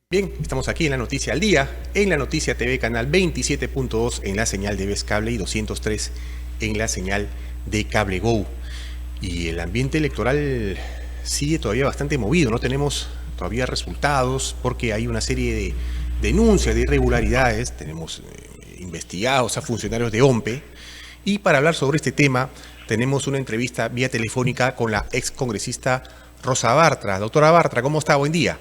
Bien, estamos aquí en la Noticia al Día, en la Noticia TV canal 27.2 en la señal de Vez Cable y 203 en la señal de Cable Go. Y el ambiente electoral sigue todavía bastante movido, no tenemos todavía resultados porque hay una serie de denuncias de irregularidades, tenemos investigados a funcionarios de OMPE, y para hablar sobre este tema tenemos una entrevista vía telefónica con la ex congresista Rosa Bartra. Doctora Bartra, ¿cómo está? Buen día.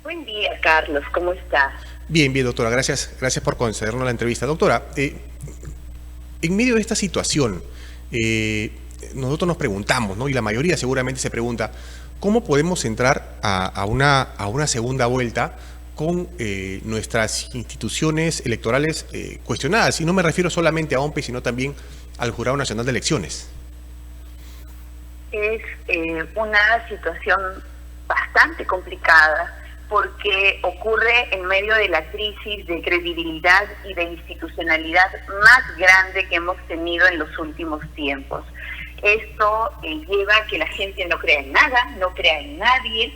Buen día, Carlos, ¿cómo estás? Bien, doctora, gracias por concedernos la entrevista. Doctora, en medio de esta situación, nosotros nos preguntamos, ¿no? Y la mayoría seguramente se pregunta, ¿cómo podemos entrar a una segunda vuelta con nuestras instituciones electorales cuestionadas? Y no me refiero solamente a OMPE, sino también al Jurado Nacional de Elecciones. Es una situación bastante complicada, porque ocurre en medio de la crisis de credibilidad y de institucionalidad más grande que hemos tenido en los últimos tiempos. Esto lleva a que la gente no crea en nada, no crea en nadie,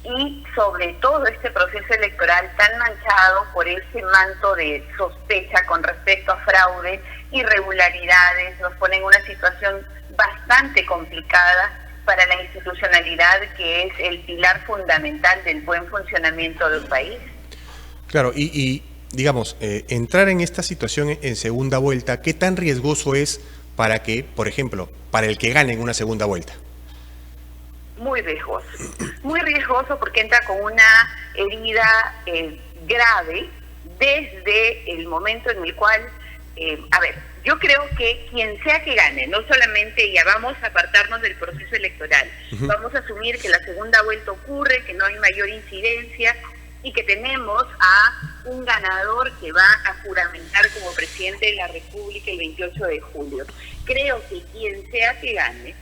y sobre todo este proceso electoral tan manchado por ese manto de sospecha con respecto a fraude, irregularidades, nos pone en una situación bastante complicada para la institucionalidad, que es el pilar fundamental del buen funcionamiento del país. Claro, y digamos, entrar en esta situación en segunda vuelta, ¿qué tan riesgoso es para que, por ejemplo, para el que gane en una segunda vuelta? Muy riesgoso porque entra con una herida grave desde el momento en el cual, yo creo que quien sea que gane, no solamente ya vamos a apartarnos del proceso electoral, vamos a asumir que la segunda vuelta ocurre, que no hay mayor incidencia y que tenemos a un ganador que va a juramentar como presidente de la República el 28 de julio. Creo que quien sea que gane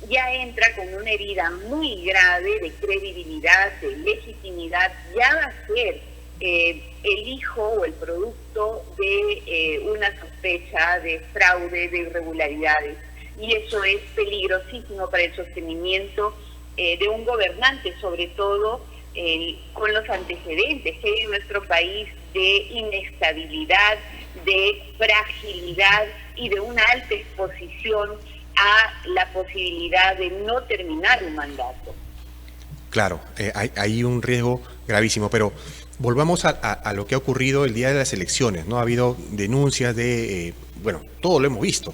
ya entra con una herida muy grave de credibilidad, de legitimidad, ya va a ser el hijo o el producto de una sospecha de fraude, de irregularidades, y eso es peligrosísimo para el sostenimiento de un gobernante, sobre todo con los antecedentes que hay en nuestro país de inestabilidad, de fragilidad y de una alta exposición a la posibilidad de no terminar un mandato. Claro, hay un riesgo gravísimo, pero volvamos a lo que ha ocurrido el día de las elecciones, ¿no? Ha habido denuncias de, todo lo hemos visto,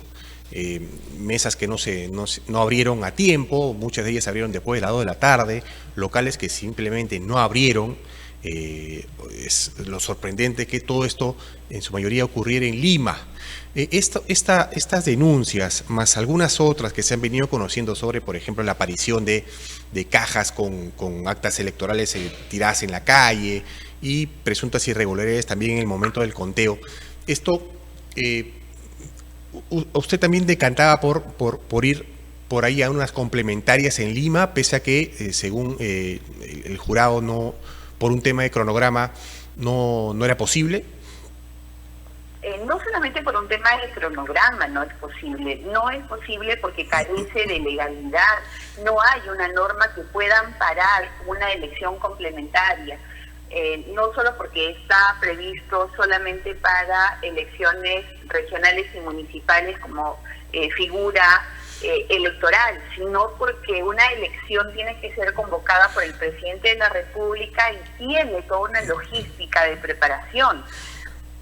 mesas que no abrieron a tiempo, muchas de ellas abrieron después de las 2 de la tarde, locales que simplemente no abrieron. Es lo sorprendente que todo esto en su mayoría ocurriera en Lima. Estas denuncias, más algunas otras que se han venido conociendo sobre, por ejemplo, la aparición de cajas con actas electorales tiradas en la calle y presuntas irregularidades también en el momento del conteo. Esto, usted también decantaba por ir por ahí a unas complementarias en Lima, pese a que, según el jurado, no, por un tema de cronograma, no era posible. No solamente por un tema de cronograma no es posible porque carece de legalidad, no hay una norma que pueda amparar una elección complementaria, no solo porque está previsto solamente para elecciones regionales y municipales como figura electoral, sino porque una elección tiene que ser convocada por el presidente de la República y tiene toda una logística de preparación.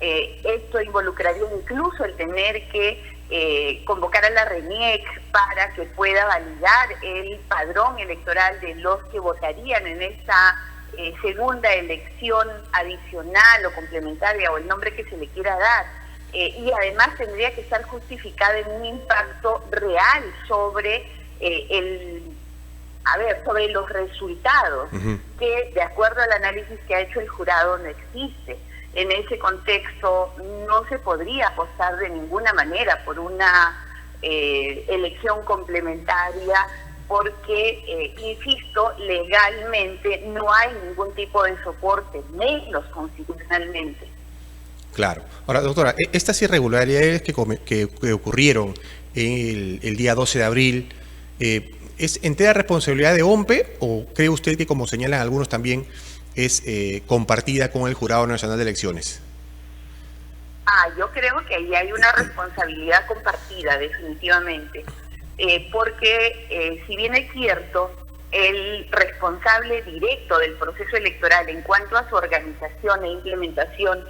Esto involucraría incluso el tener que convocar a la RENIEC para que pueda validar el padrón electoral de los que votarían en esta segunda elección adicional o complementaria, o el nombre que se le quiera dar. Y además tendría que estar justificada en un impacto real sobre sobre los resultados, que de acuerdo al análisis que ha hecho el jurado no existe. En ese contexto no se podría apostar de ninguna manera por una elección complementaria porque, insisto, legalmente no hay ningún tipo de soporte, menos constitucionalmente. Claro. Ahora, doctora, estas irregularidades que ocurrieron el día 12 de abril, ¿es entera responsabilidad de OMPE o cree usted que, como señalan algunos también, es compartida con el Jurado Nacional de Elecciones? Yo creo que ahí hay una responsabilidad compartida, definitivamente, porque si bien es cierto, el responsable directo del proceso electoral en cuanto a su organización e implementación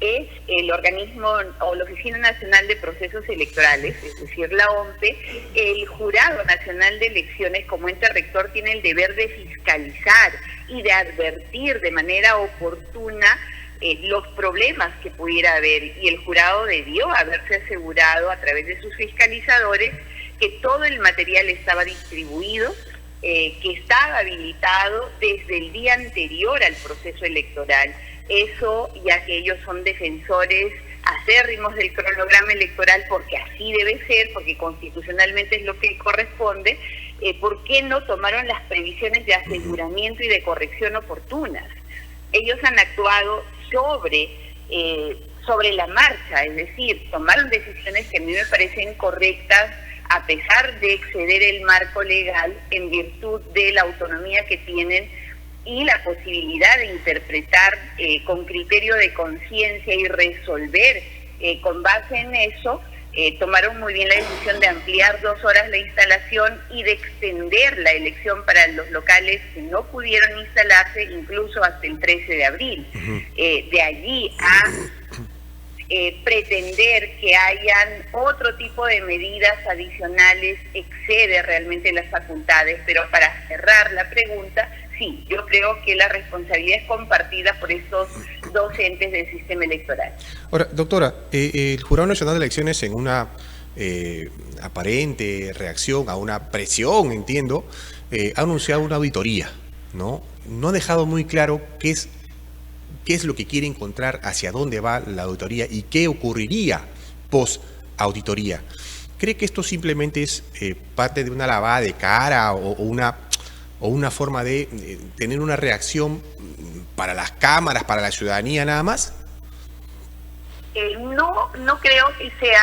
es el organismo o la Oficina Nacional de Procesos Electorales, es decir, la OMPE. El Jurado Nacional de Elecciones, como ente rector, tiene el deber de fiscalizar y de advertir de manera oportuna los problemas que pudiera haber, y el jurado debió haberse asegurado a través de sus fiscalizadores que todo el material estaba distribuido, que estaba habilitado desde el día anterior al proceso electoral. Eso, ya que ellos son defensores acérrimos del cronograma electoral, porque así debe ser, porque constitucionalmente es lo que corresponde, ¿por qué no tomaron las previsiones de aseguramiento y de corrección oportunas? Ellos han actuado sobre la marcha, es decir, tomaron decisiones que a mí me parecen correctas a pesar de exceder el marco legal en virtud de la autonomía que tienen y la posibilidad de interpretar con criterio de conciencia y resolver con base en eso. Tomaron muy bien la decisión de ampliar 2 horas la instalación y de extender la elección para los locales que no pudieron instalarse incluso hasta el 13 de abril. De allí a pretender que hayan otro tipo de medidas adicionales excede realmente las facultades. Pero para cerrar la pregunta, sí, yo creo que la responsabilidad es compartida por estos 2 entes del sistema electoral. Ahora, doctora, el Jurado Nacional de Elecciones, en una aparente reacción a una presión, entiendo, ha anunciado una auditoría, ¿no? No ha dejado muy claro qué es lo que quiere encontrar, hacia dónde va la auditoría y qué ocurriría post-auditoría. ¿Cree que esto simplemente es parte de una lavada de cara o una forma de tener una reacción para las cámaras, para la ciudadanía nada más? No creo que sea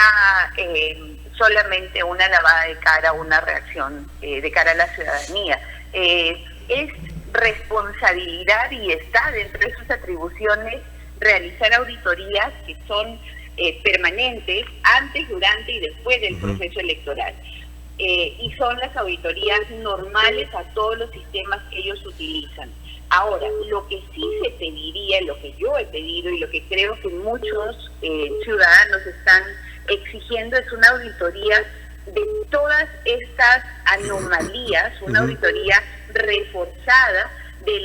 solamente una lavada de cara, una reacción de cara a la ciudadanía. Es responsabilidad y está dentro de sus atribuciones realizar auditorías que son permanentes antes, durante y después del proceso electoral. Y son las auditorías normales a todos los sistemas que ellos utilizan. Ahora, lo que sí se pediría, lo que yo he pedido y lo que creo que muchos ciudadanos están exigiendo, es una auditoría de todas estas anomalías, una auditoría reforzada de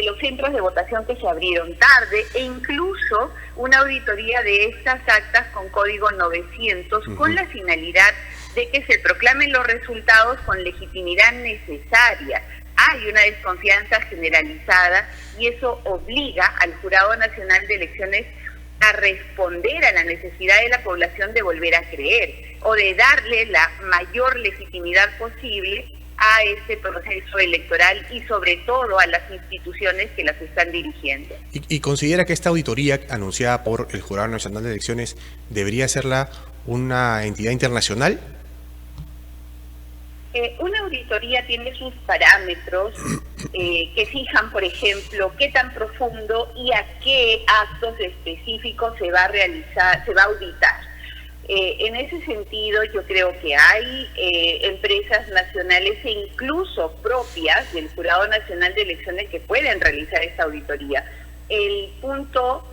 los centros de votación que se abrieron tarde, e incluso una auditoría de estas actas con código 900 con la finalidad de que se proclamen los resultados con legitimidad necesaria. Hay una desconfianza generalizada y eso obliga al Jurado Nacional de Elecciones a responder a la necesidad de la población de volver a creer o de darle la mayor legitimidad posible a este proceso electoral y sobre todo a las instituciones que las están dirigiendo. ¿Y considera que esta auditoría anunciada por el Jurado Nacional de Elecciones debería serla una entidad internacional? Una auditoría tiene sus parámetros que fijan, por ejemplo, qué tan profundo y a qué actos específicos se va a realizar, se va a auditar. En ese sentido, yo creo que hay empresas nacionales e incluso propias del Jurado Nacional de Elecciones que pueden realizar esta auditoría. El punto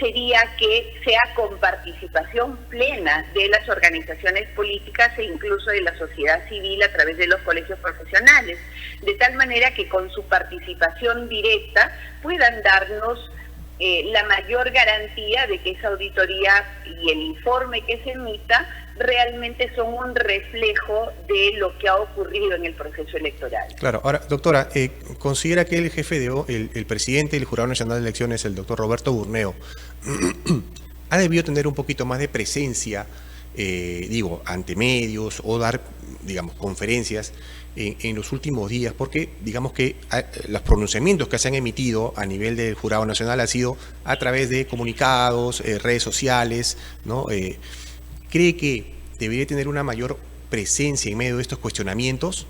sería que sea con participación plena de las organizaciones políticas e incluso de la sociedad civil a través de los colegios profesionales, de tal manera que con su participación directa puedan darnos la mayor garantía de que esa auditoría y el informe que se emita realmente son un reflejo de lo que ha ocurrido en el proceso electoral. Claro. Ahora, doctora, ¿considera que el jefe el presidente del Jurado Nacional de Elecciones, el doctor Roberto Burneo, ha debido tener un poquito más de presencia, ante medios o dar, conferencias en los últimos días? Porque, digamos que los pronunciamientos que se han emitido a nivel del Jurado Nacional han sido a través de comunicados, redes sociales, ¿no? ¿Cree que debería tener una mayor presencia en medio de estos cuestionamientos?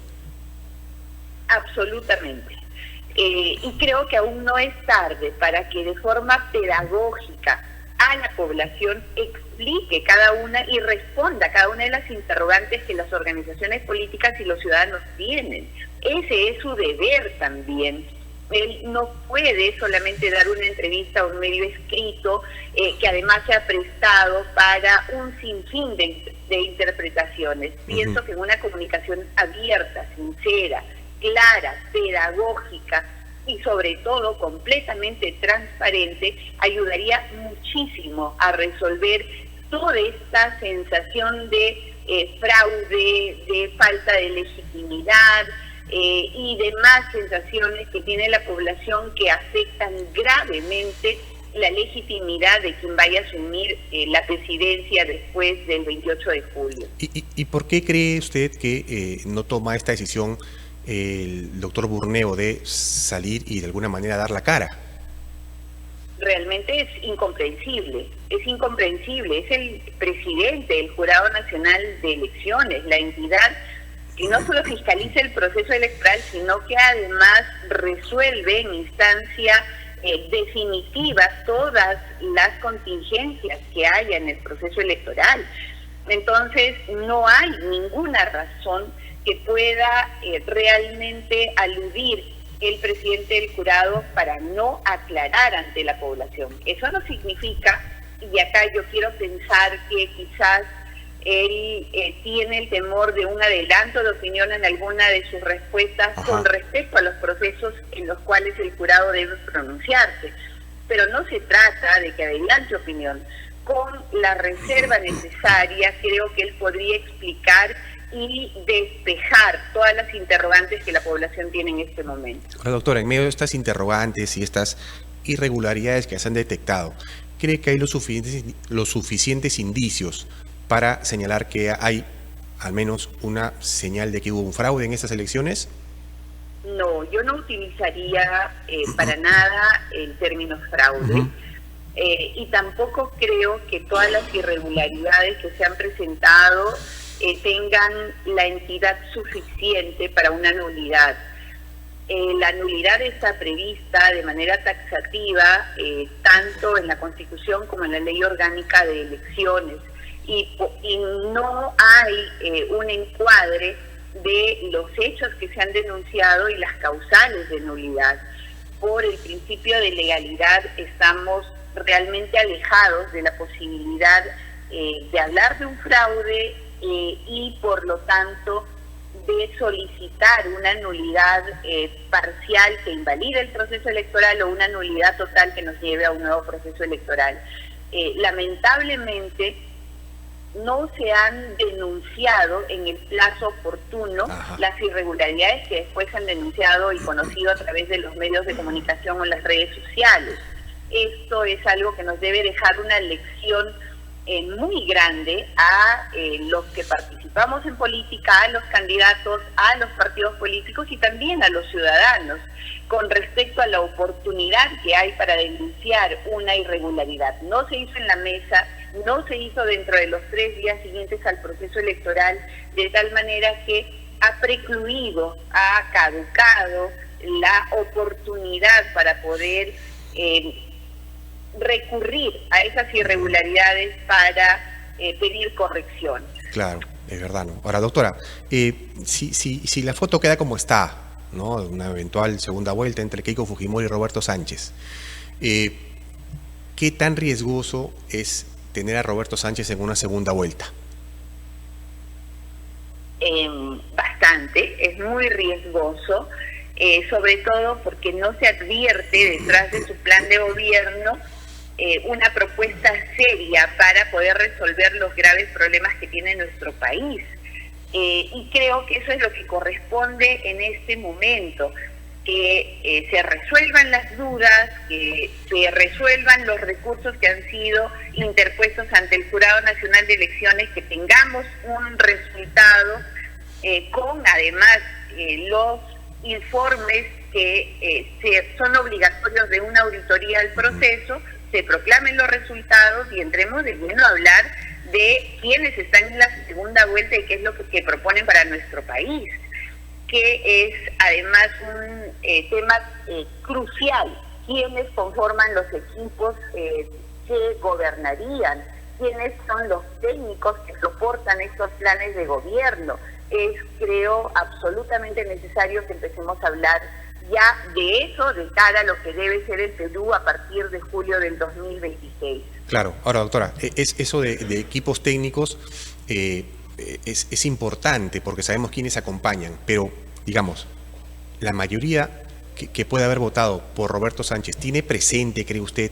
Absolutamente. Y creo que aún no es tarde para que de forma pedagógica a la población explique cada una y responda a cada una de las interrogantes que las organizaciones políticas y los ciudadanos tienen. Ese es su deber también. Él no puede solamente dar una entrevista a un medio escrito que además se ha prestado para un sinfín de interpretaciones. Pienso que en una comunicación abierta, sincera, clara, pedagógica y sobre todo completamente transparente, ayudaría muchísimo a resolver toda esta sensación de fraude, de falta de legitimidad y demás sensaciones que tiene la población que afectan gravemente la legitimidad de quien vaya a asumir la presidencia después del 28 de julio. ¿Y por qué cree usted que no toma esta decisión el doctor Burneo de salir y de alguna manera dar la cara? Realmente es incomprensible, es el presidente del Jurado Nacional de Elecciones, la entidad que no solo fiscaliza el proceso electoral, sino que además resuelve en instancia definitiva todas las contingencias que haya en el proceso electoral. Entonces no hay ninguna razón que pueda realmente aludir el presidente del jurado para no aclarar ante la población. Eso no significa, y acá yo quiero pensar que quizás él tiene el temor de un adelanto de opinión en alguna de sus respuestas con respecto a los procesos en los cuales el jurado debe pronunciarse. Pero no se trata de que adelante opinión. Con la reserva necesaria, creo que él podría explicar y despejar todas las interrogantes que la población tiene en este momento. Ahora, doctora, en medio de estas interrogantes y estas irregularidades que se han detectado, ¿cree que hay los suficientes indicios para señalar que hay al menos una señal de que hubo un fraude en estas elecciones? No, yo no utilizaría para nada el término fraude. Y tampoco creo que todas las irregularidades que se han presentado tengan la entidad suficiente para una nulidad. La nulidad está prevista de manera taxativa tanto en la Constitución como en la Ley Orgánica de Elecciones y no hay un encuadre de los hechos que se han denunciado y las causales de nulidad. Por el principio de legalidad estamos realmente alejados de la posibilidad de hablar de un fraude y por lo tanto de solicitar una nulidad parcial que invalide el proceso electoral o una nulidad total que nos lleve a un nuevo proceso electoral. Lamentablemente no se han denunciado en el plazo oportuno las irregularidades que después se han denunciado y conocido a través de los medios de comunicación o las redes sociales. Esto es algo que nos debe dejar una lección muy grande a los que participamos en política, a los candidatos, a los partidos políticos y también a los ciudadanos con respecto a la oportunidad que hay para denunciar una irregularidad. No se hizo en la mesa, no se hizo dentro de los 3 días siguientes al proceso electoral, de tal manera que ha precluido, ha caducado la oportunidad para poder recurrir a esas irregularidades para pedir corrección. Claro, es verdad, ¿no? Ahora, doctora, si la foto queda como está, ¿no? Una eventual segunda vuelta entre Keiko Fujimori y Roberto Sánchez, ¿qué tan riesgoso es tener a Roberto Sánchez en una segunda vuelta? Bastante, es muy riesgoso, sobre todo porque no se advierte detrás de su plan de gobierno una propuesta seria para poder resolver los graves problemas que tiene nuestro país. Y creo que eso es lo que corresponde en este momento, que se resuelvan las dudas, que se resuelvan los recursos que han sido interpuestos ante el Jurado Nacional de Elecciones, que tengamos un resultado con además los informes que son obligatorios de una auditoría al proceso, se proclamen los resultados y entremos de lleno a hablar de quiénes están en la segunda vuelta y qué es lo que proponen para nuestro país. que es además un tema crucial. ¿Quiénes conforman los equipos que gobernarían? ¿Quiénes son los técnicos que soportan estos planes de gobierno? Es, creo, absolutamente necesario que empecemos a hablar ya de eso, de cara a lo que debe ser el Perú a partir de julio del 2026. Claro. Ahora, doctora, eso de equipos técnicos es importante porque sabemos quiénes acompañan, pero, digamos, la mayoría que puede haber votado por Roberto Sánchez, ¿tiene presente, cree usted,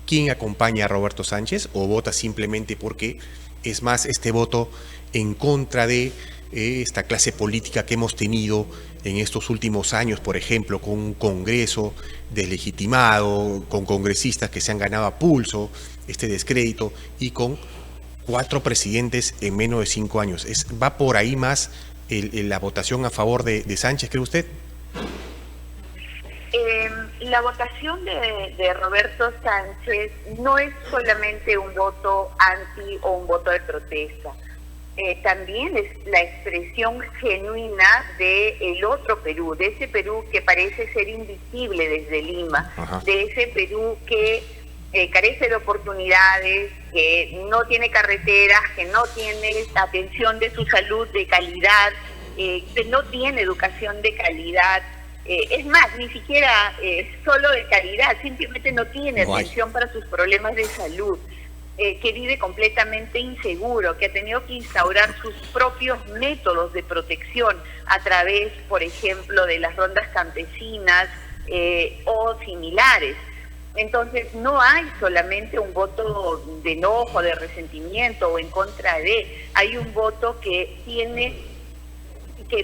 quién acompaña a Roberto Sánchez o vota simplemente porque es más este voto en contra de esta clase política que hemos tenido en estos últimos años, por ejemplo, con un Congreso deslegitimado, con congresistas que se han ganado a pulso este descrédito y con 4 presidentes en menos de 5 años? ¿Va por ahí más la votación a favor de Sánchez, cree usted? La votación de Roberto Sánchez no es solamente un voto anti o un voto de protesta. También es la expresión genuina del otro Perú, de ese Perú que parece ser invisible desde Lima, Ajá. de ese Perú que carece de oportunidades, que no tiene carreteras, que no tiene atención de su salud de calidad, que no tiene educación de calidad. Es más, ni siquiera solo de calidad, simplemente no tiene atención para sus problemas de salud. Que vive completamente inseguro, que ha tenido que instaurar sus propios métodos de protección a través, por ejemplo, de las rondas campesinas o similares. Entonces, no hay solamente un voto de enojo, de resentimiento o en contra de, hay un voto que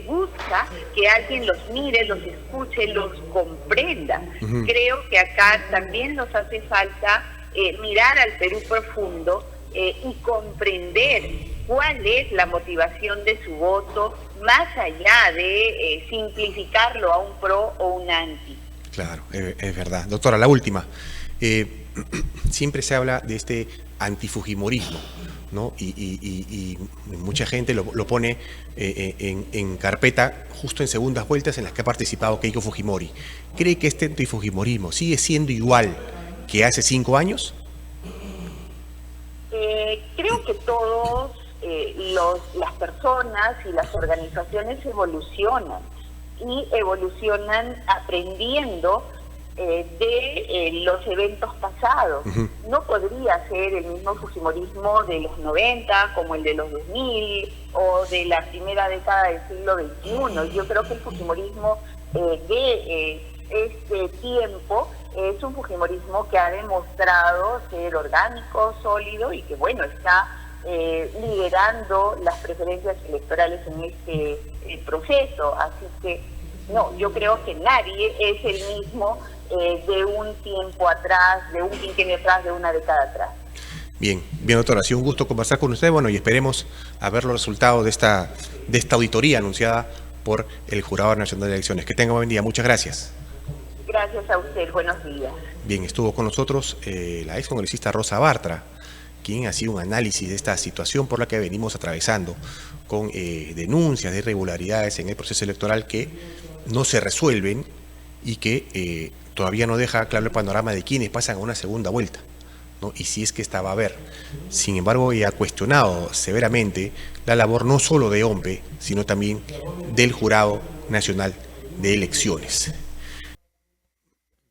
busca que alguien los mire, los escuche, los comprenda. Uh-huh. Creo que acá también nos hace falta mirar al Perú profundo y comprender cuál es la motivación de su voto, más allá de simplificarlo a un pro o un anti. Claro, es verdad. Doctora, la última. Siempre se habla de este antifujimorismo, ¿no? Y mucha gente lo pone en carpeta justo en segundas vueltas en las que ha participado Keiko Fujimori. ¿Cree que este antifujimorismo sigue siendo igual que hace 5 años? Creo que todos las personas y las organizaciones evolucionan y evolucionan aprendiendo de los eventos pasados. Uh-huh. No podría ser el mismo fujimorismo de los 90 como el de los 2000 o de la primera década del siglo XXI. Yo creo que el fujimorismo de este tiempo es un fujimorismo que ha demostrado ser orgánico, sólido y que, bueno, está liderando las preferencias electorales en este proceso. Así que, no, yo creo que nadie es el mismo de un tiempo atrás, de un quinquenio atrás, de una década atrás. Bien, doctora, ha sido un gusto conversar con usted, bueno, y esperemos a ver los resultados de esta auditoría anunciada por el Jurado Nacional de Elecciones. Que tenga buen día, muchas gracias. Gracias a usted, buenos días. Bien, estuvo con nosotros la excongresista Rosa Bartra, quien ha sido un análisis de esta situación por la que venimos atravesando, con denuncias de irregularidades en el proceso electoral que no se resuelven y que todavía no deja claro el panorama de quienes pasan a una segunda vuelta, ¿no? Y si es que esta va a haber. Sin embargo, ella ha cuestionado severamente la labor no solo de OMPE, sino también del Jurado Nacional de Elecciones.